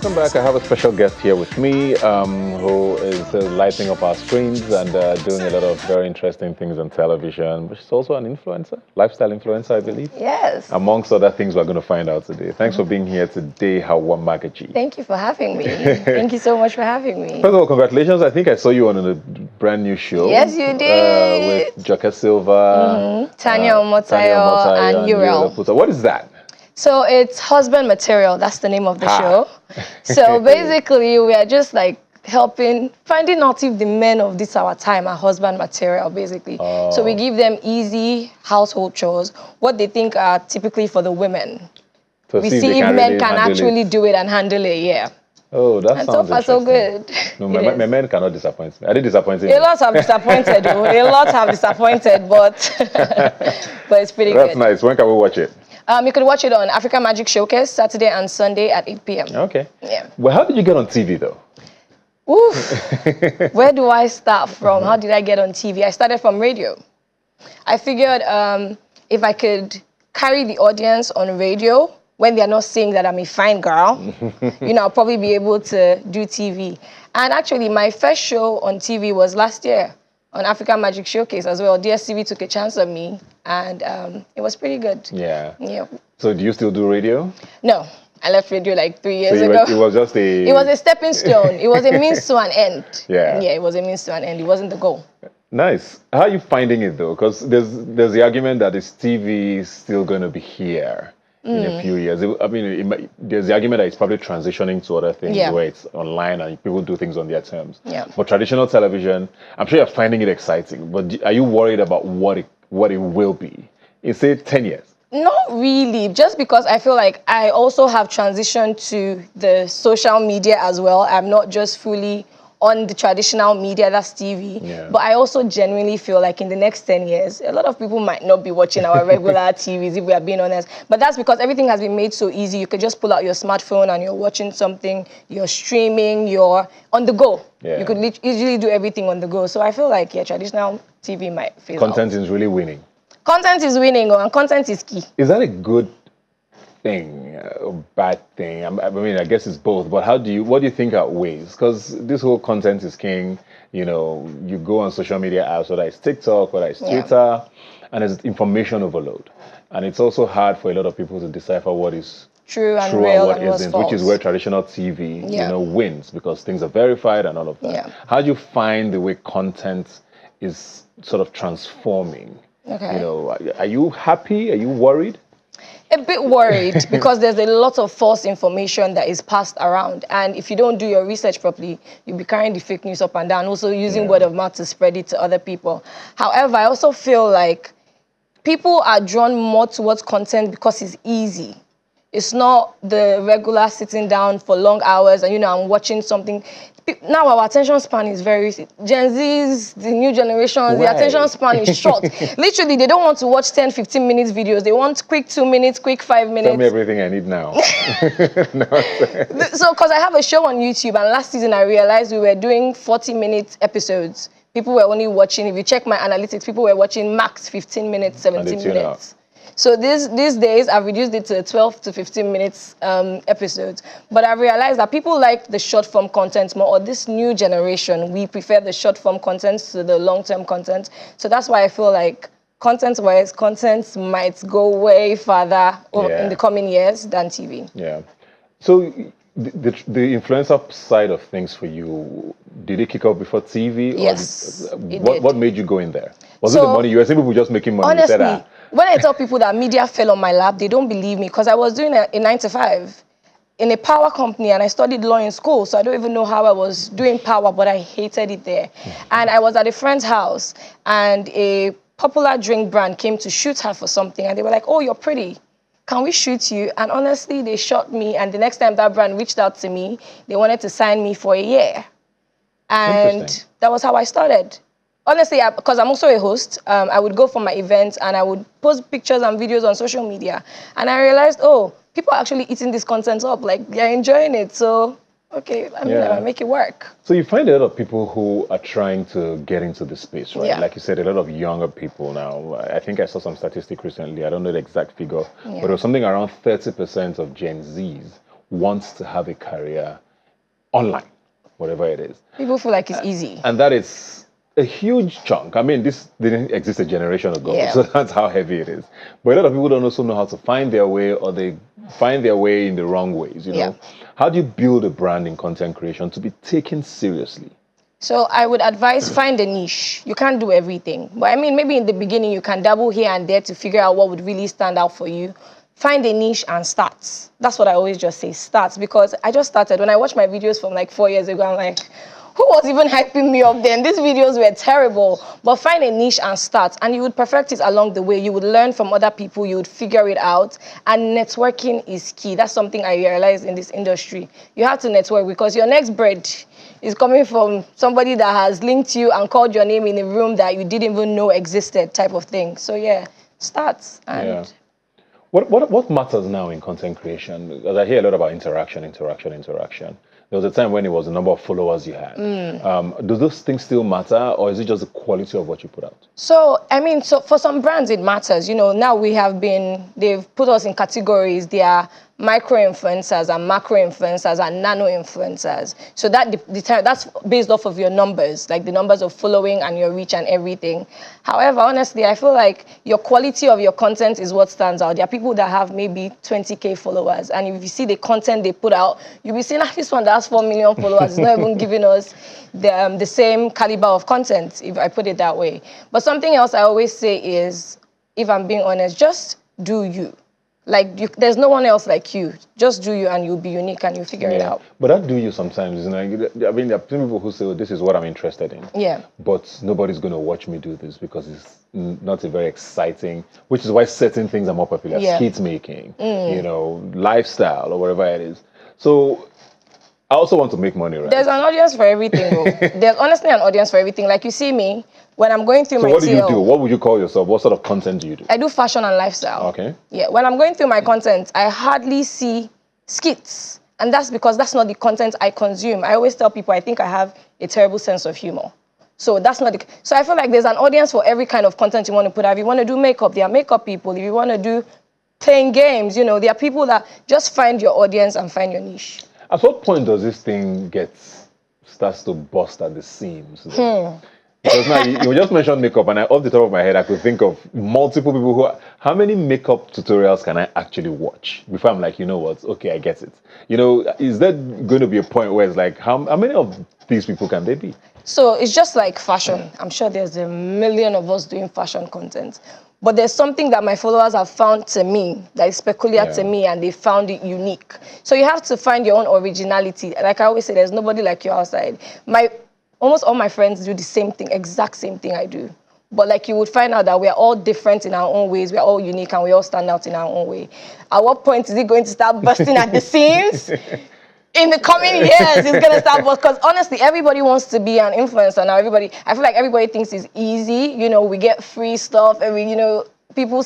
welcome back. I have a special guest here with me who is lighting up our screens and doing a lot of very interesting things on television. She's also an influencer, lifestyle influencer, I believe. Yes. Amongst other things we're going to find out today. Thanks for being here today, Hawa Magaji. Thank you for having me. Thank you so much for having me. First of all, congratulations. I think I saw you on a brand new show. Yes, you did. With Joke Silva, Tanya Omotayo and Urel. What is that? So it's Husband Material. That's the name of the show. So basically, we are just like finding out if the men of this our time are husband material, basically. So we give them easy household chores, what they think are typically for the women. So we see if men can actually do it and handle it, yeah. Oh, that sounds so far, so good. No, my men cannot disappoint me. I did disappoint you. A lot have disappointed, though. A lot have disappointed, but it's pretty good. That's nice. When can we watch it? You could watch it on Africa Magic Showcase, Saturday and Sunday at 8 p.m. Okay. Yeah. Well, how did you get on TV, though? Oof. Where do I start from? How did I get on TV? I started from radio. I figured if I could carry the audience on radio, when they're not saying that I'm a fine girl, I'll probably be able to do TV. And actually, my first show on TV was last year on Africa Magic Showcase as well. DSTV took a chance on me, and it was pretty good. Yeah. Yeah. So do you still do radio? No. I left radio like 3 years ago. It was just a... It was a stepping stone. It was a means to an end. Yeah. Yeah, it was a means to an end. It wasn't the goal. Nice. How are you finding it, though? Because there's the argument that this TV is still going to be here in a few years. There's the argument that it's probably transitioning to other things where it's online and people do things on their terms. Yeah. But traditional television, I'm sure you're finding it exciting. But are you worried about what it will be in, say, 10 years? Not really, just because I feel like I also have transitioned to the social media as well. I'm not just fully on the traditional media, that's TV. Yeah. But I also genuinely feel like in the next 10 years, a lot of people might not be watching our regular TVs, if we are being honest. But that's because everything has been made so easy. You could just pull out your smartphone and you're watching something, you're streaming, you're on the go. Yeah. You could easily do everything on the go. So I feel like, traditional TV might phase out. Content is really winning. Content is winning, and content is key. Is that a good thing or bad thing? I guess it's both. But what do you think outweighs? Because this whole content is king. You go on social media apps, whether it's TikTok, whether it's Twitter, and there's information overload. And it's also hard for a lot of people to decipher what is true and real what and isn't, which is where traditional TV, wins because things are verified and all of that. Yeah. How do you find the way content is sort of transforming? Okay. Are you happy? Are you worried? A bit worried because there's a lot of false information that is passed around. And if you don't do your research properly, you'll be carrying the fake news up and down, also using word of mouth to spread it to other people. However, I also feel like people are drawn more towards content because it's easy. It's not the regular sitting down for long hours and, I'm watching something. Now our attention span is very... Gen Zs, the new generations, the attention span is short. Literally, they don't want to watch 10, 15 minutes videos. They want quick 2 minutes, quick 5 minutes. Tell me everything I need now. So, because I have a show on YouTube, and last season I realized we were doing 40-minute episodes. People were only watching, if you check my analytics, people were watching max 15 minutes, 17 minutes. So these days, I've reduced it to 12 to 15 minutes episodes. But I've realized that people like the short-form content more, or this new generation, we prefer the short-form content to the long-term content. So that's why I feel like content-wise, content might go way farther in the coming years than TV. Yeah. So the influencer side of things for you, did it kick off before TV? Yes, what made you go in there? Was it the money? You were saying people just making money. Honestly, when I tell people that media fell on my lap, they don't believe me because I was doing a 9-to-5 in a power company and I studied law in school. So I don't even know how I was doing power, but I hated it there. And I was at a friend's house and a popular drink brand came to shoot her for something. And they were like, "Oh, you're pretty. Can we shoot you?" And honestly, they shot me. And the next time that brand reached out to me, they wanted to sign me for a year. And that was how I started. Honestly, because I'm also a host, I would go for my events and I would post pictures and videos on social media. And I realized, people are actually eating this content up. Like, they're enjoying it. So, okay, I make it work. So you find a lot of people who are trying to get into the space, right? Yeah. Like you said, a lot of younger people now. I think I saw some statistic recently. I don't know the exact figure. But it was something around 30% of Gen Zs wants to have a career online, whatever it is. People feel like it's easy. And that is a huge chunk. I mean, this didn't exist a generation ago, Yeah. so that's how heavy it is. But a lot of people don't also know how to find their way, or they find their way in the wrong ways, you know? Yeah. How do you build a brand in content creation to be taken seriously? So I would advise find a niche. You can't do everything. But I mean, maybe in the beginning you can dabble here and there to figure out what would really stand out for you. Find a niche and start. That's what I always just say, start. Because I just started. When I watched my videos from like 4 years ago, I'm like, who was even hyping me up then? These videos were terrible. But find a niche and start. And you would perfect it along the way. You would learn from other people. You would figure it out. And networking is key. That's something I realized in this industry. You have to network because your next bread is coming from somebody that has linked you and called your name in a room that you didn't even know existed, type of thing. So yeah, start. And Yeah. What matters now in content creation? Because I hear a lot about interaction. There was a time when it was the number of followers you had. Do those things still matter, or is it just the quality of what you put out? so, I mean, so for some brands, it matters. You know, now they've put us in categories. They are micro-influencers and macro-influencers and nano-influencers. So that's based off of your numbers, like the numbers of following and your reach and everything. However, honestly, I feel like your quality of your content is what stands out. There are people that have maybe 20K followers, and if you see the content they put out, you'll be seeing this one that has 4 million followers is not even giving us the same caliber of content, if I put it that way. But something else I always say is, if I'm being honest, just do you. Like, there's no one else like you. Just do you, and you'll be unique, and you'll figure it out. But that do you sometimes, you know, I mean, there are people who say, oh, this is what I'm interested in. Yeah. But nobody's going to watch me do this because it's not a very exciting, which is why certain things are more popular. Yeah. Skit making, you know, lifestyle, or whatever it is. So I also want to make money, right? There's an audience for everything, though. There's honestly an audience for everything. Like, you see me, when I'm going through my what do you TL, do? What would you call yourself? What sort of content do you do? I do fashion and lifestyle. Okay. Yeah, when I'm going through my content, I hardly see skits. And that's because that's not the content I consume. I always tell people I think I have a terrible sense of humor. So that's not so I feel like there's an audience for every kind of content you want to put out. If you want to do makeup, there are makeup people. If you want to do playing games, you know, there are people that just find your audience and find your niche. At what point does this thing starts to bust at the seams? Because now you just mentioned makeup, and off the top of my head, I could think of multiple people how many makeup tutorials can I actually watch before I'm like, you know what, okay, I get it. You know, is there going to be a point where it's like, how many of these people can they be? So it's just like fashion. I'm sure there's a million of us doing fashion content. But there's something that my followers have found to me that is peculiar to me, and they found it unique. So you have to find your own originality. Like I always say, there's nobody like you outside. Almost all my friends do the same thing, exact same thing I do. But like you would find out that we're all different in our own ways. We're all unique and we all stand out in our own way. At what point is it going to start busting at the seams? In the coming years, it's going to start busting. Because honestly, everybody wants to be an influencer now. I feel like everybody thinks it's easy. You know, we get free stuff and people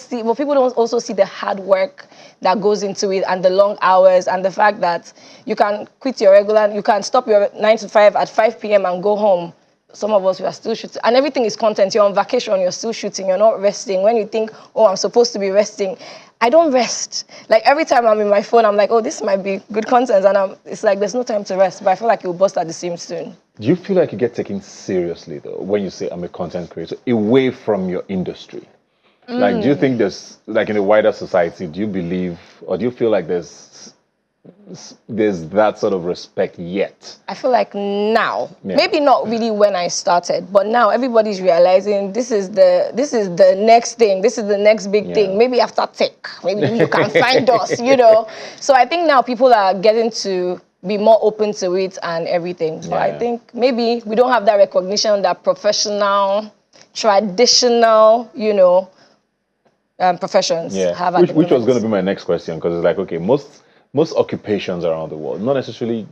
don't also see the hard work that goes into it, and the long hours, and the fact that you can you can stop your 9 to 5 at 5 p.m. and go home. Some of us, we are still shooting, and everything is content. You're on vacation, you're still shooting, you're not resting. When you think, oh, I'm supposed to be resting, I don't rest. Like every time I'm in my phone, I'm like, oh, this might be good content, and it's like there's no time to rest. But I feel like it will bust at the seams soon. Do you feel like you get taken seriously though when you say I'm a content creator away from your industry? Like, do you think there's, like in the wider society, do you believe, or do you feel like there's that sort of respect yet? I feel like now, maybe not really when I started, but now everybody's realizing this is the next thing, this is the next big thing. Maybe after tech, maybe you can find us, you know. So I think now people are getting to be more open to it and everything. But I think maybe we don't have that recognition that professional, traditional, you know, professions have. Which was going to be my next question, because it's like, okay, most occupations around the world, not necessarily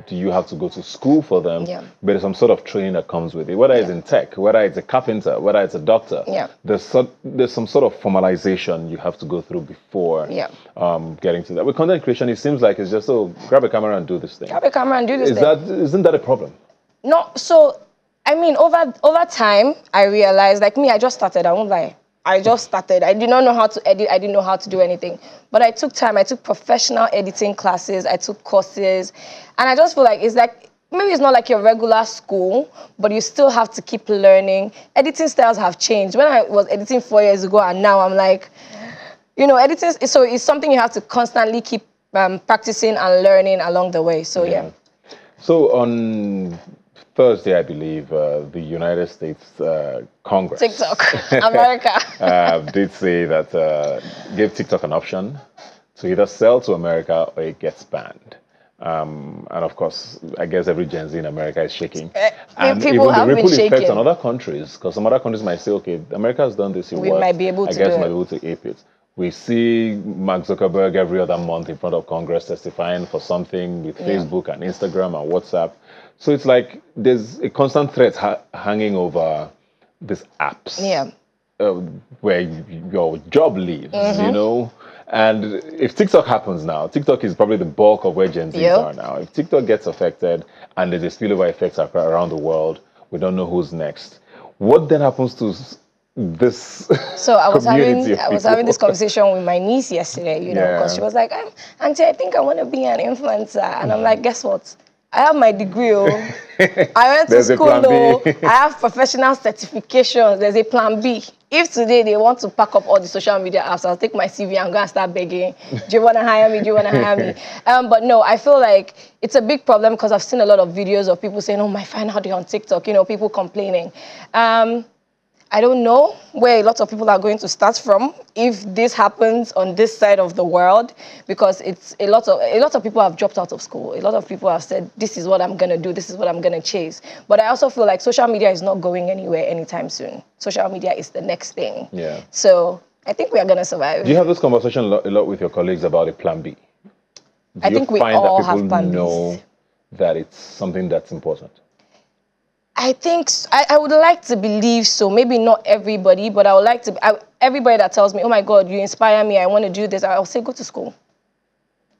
do you have to go to school for them, but there's some sort of training that comes with it, whether it's in tech, whether it's a carpenter, whether it's a doctor. There's some sort of formalization you have to go through before getting to that. With content creation, it seems like it's just, grab a camera and do this thing. Grab a camera and do this thing. Isn't that a problem? No, so, I mean, over time, I realized, like me, I just started, I won't lie. I just started. I did not know how to edit. I didn't know how to do anything. But I took time. I took professional editing classes. I took courses. And I just feel like it's like, maybe it's not like your regular school, but you still have to keep learning. Editing styles have changed. When I was editing 4 years ago and now I'm like, editing, so it's something you have to constantly keep practicing and learning along the way. So, yeah. So on Thursday, I believe, the United States Congress, TikTok, America, did say that gave TikTok an option to either sell to America or it gets banned. And of course, I guess every Gen Z in America is shaking. And people even have the been ripple effects shaking. on other countries, because some other countries might say, okay, America has done this, We might be able to I guess do we might it. be able to ape it. We see Mark Zuckerberg every other month in front of Congress testifying for something with Facebook and Instagram and WhatsApp. So it's like there's a constant threat hanging over these apps. Yeah. Where your job leaves, And if TikTok happens now, TikTok is probably the bulk of where Gen Zs are now. If TikTok gets affected and there's a spillover effects around the world, we don't know who's next. What then happens to this So I was having this people? conversation with my niece yesterday, because she was like, Auntie, I think I want to be an influencer. And I'm like, guess what? I have my degree. I went to school. I have professional certifications. There's a plan B. If today they want to pack up all the social media apps, I'll take my CV and go and start begging. Do you want to hire me? Do you want to hire me? But no, I feel like it's a big problem because I've seen a lot of videos of people saying, oh, my final day on TikTok, people complaining. I don't know where a lot of people are going to start from if this happens on this side of the world, because it's a lot of people have dropped out of school. A lot of people have said, this is what I'm going to do, this is what I'm going to chase. But I also feel like social media is not going anywhere anytime soon. Social media is the next thing. Yeah. So I think we are going to survive. Do you have this conversation a lot with your colleagues about a plan B? I think we all have plan Bs. Know that it's something that's important? I think I would like to believe so. Maybe not everybody, but I would like to. Everybody that tells me, "Oh my God, you inspire me. I want to do this," I'll say, "Go to school."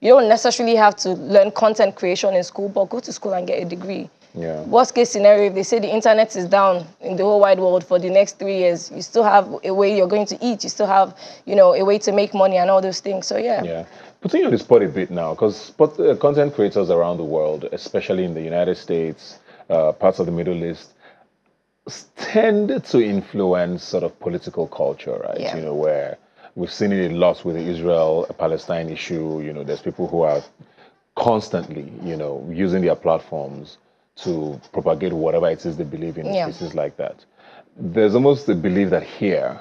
You don't necessarily have to learn content creation in school, but go to school and get a degree. Yeah. Worst case scenario, if they say the internet is down in the whole wide world for the next 3 years, you still have a way you're going to eat. You still have, a way to make money and all those things. So yeah. Yeah. Putting you on the spot a bit now, because content creators around the world, especially in the United States, parts of the Middle East, tend to influence sort of political culture, right? Yeah. Where we've seen it a lot with the Israel-Palestine issue. There's people who are constantly, using their platforms to propagate whatever it is they believe in, spaces like that. There's almost a belief that here,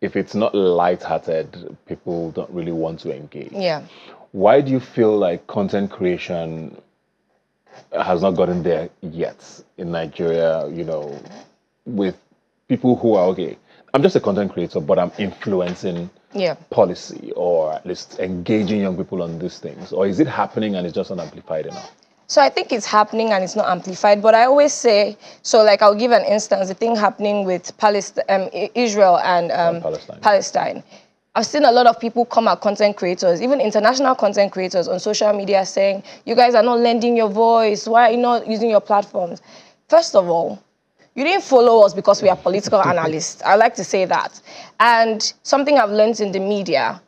if it's not lighthearted, people don't really want to engage. Yeah. Why do you feel like content creation has not gotten there yet in Nigeria, with people who are, okay, I'm just a content creator, but I'm influencing policy, or at least engaging young people on these things? Or is it happening and it's just not amplified enough? So I think it's happening and it's not amplified, but I always say, so like I'll give an instance, the thing happening with Israel and Palestine. I've seen a lot of people come at content creators, even international content creators on social media saying, you guys are not lending your voice. Why are you not using your platforms? First of all, you didn't follow us because we are political analysts. I like to say that. And something I've learned in the media,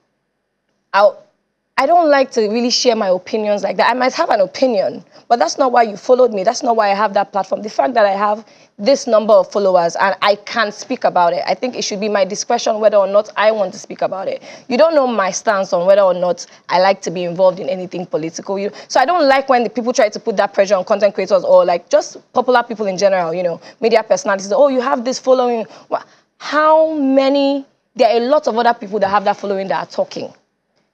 I don't like to really share my opinions like that. I might have an opinion, but that's not why you followed me. That's not why I have that platform. The fact that I have this number of followers and I can speak about it, I think it should be my discretion whether or not I want to speak about it. You don't know my stance on whether or not I like to be involved in anything political. So I don't like when the people try to put that pressure on content creators or like just popular people in general, media personalities. Oh, you have this following. How many? There are a lot of other people that have that following that are talking.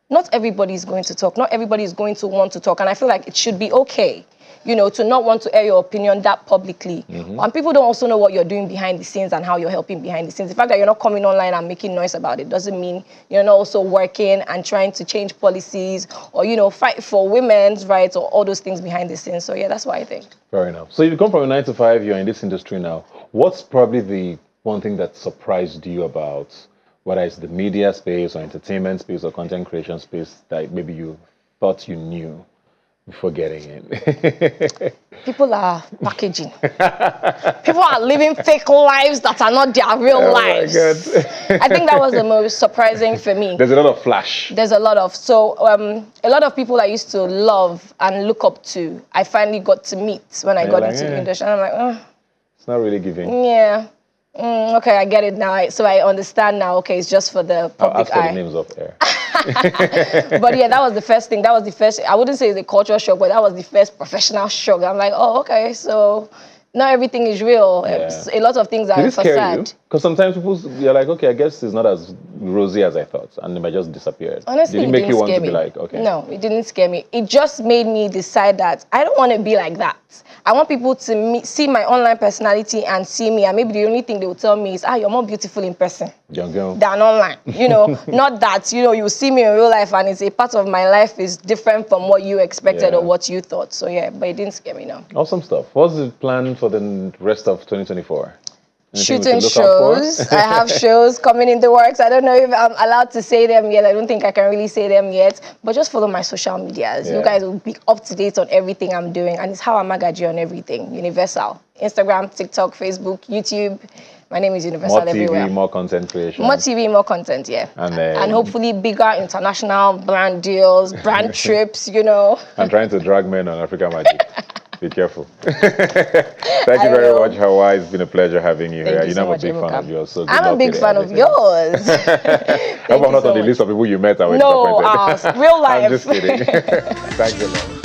Not everybody is going to talk. Not everybody is going to want to talk. And I feel like it should be okay, to not want to air your opinion that publicly. And people don't also know what you're doing behind the scenes and how you're helping behind the scenes. The fact that you're not coming online and making noise about it doesn't mean you're not also working and trying to change policies or, fight for women's rights or all those things behind the scenes. So yeah, that's what I think. Fair enough. So you come from a 9 to 5, you're in this industry now. What's probably the one thing that surprised you about whether it's the media space or entertainment space or content creation space that maybe you thought you knew before getting in? People are packaging. People are living fake lives that are not their real lives. My God. I think that was the most surprising for me. There's a lot of flash. There's a lot of, so a lot of people I used to love and look up to, I finally got to meet when I got into the industry. And I'm like, oh. It's not really giving. Yeah. Okay, I get it now. So I understand now. Okay, it's just for the public I'll ask for eye. the names up there. But yeah, that was the first thing. That was the first, I wouldn't say it's a cultural shock, but that was the first professional shock. I'm like, oh, okay, so not everything is real. Yeah. A lot of things are Did it scare you? facade. Because sometimes you're like, okay, I guess it's not as rosy as I thought, and they might just disappear. Honestly, did it make you want to be like, okay? No, it didn't scare me. It just made me decide that I don't want to be like that. I want people to see my online personality and see me, and maybe the only thing they will tell me is, you're more beautiful in person Young girl. than online. You know, not that, you see me in real life and it's a part of my life is different from what you expected or what you thought. So yeah, but it didn't scare me, no. Awesome stuff. What's the plan for the rest of 2024? Shooting shows. I have shows coming in the works. I don't know if I'm allowed to say them yet. I don't think I can really say them yet. But just follow my social medias. You guys will be up to date on everything I'm doing. And it's Hawa Magaji on everything. Universal. Instagram, TikTok, Facebook, YouTube. My name is Universal everywhere. More TV, more content creation. More TV, more content, yeah. And hopefully bigger international brand deals, brand trips, I'm trying to drag men on Africa Magic. Be careful. Thank you very much, Hawa. It's been a pleasure having you here. So I'm a big fan of yours. So I'm a big fan of yours. I hope I'm not on the list of people you met. No, real life. I'm just kidding. Thanks a lot.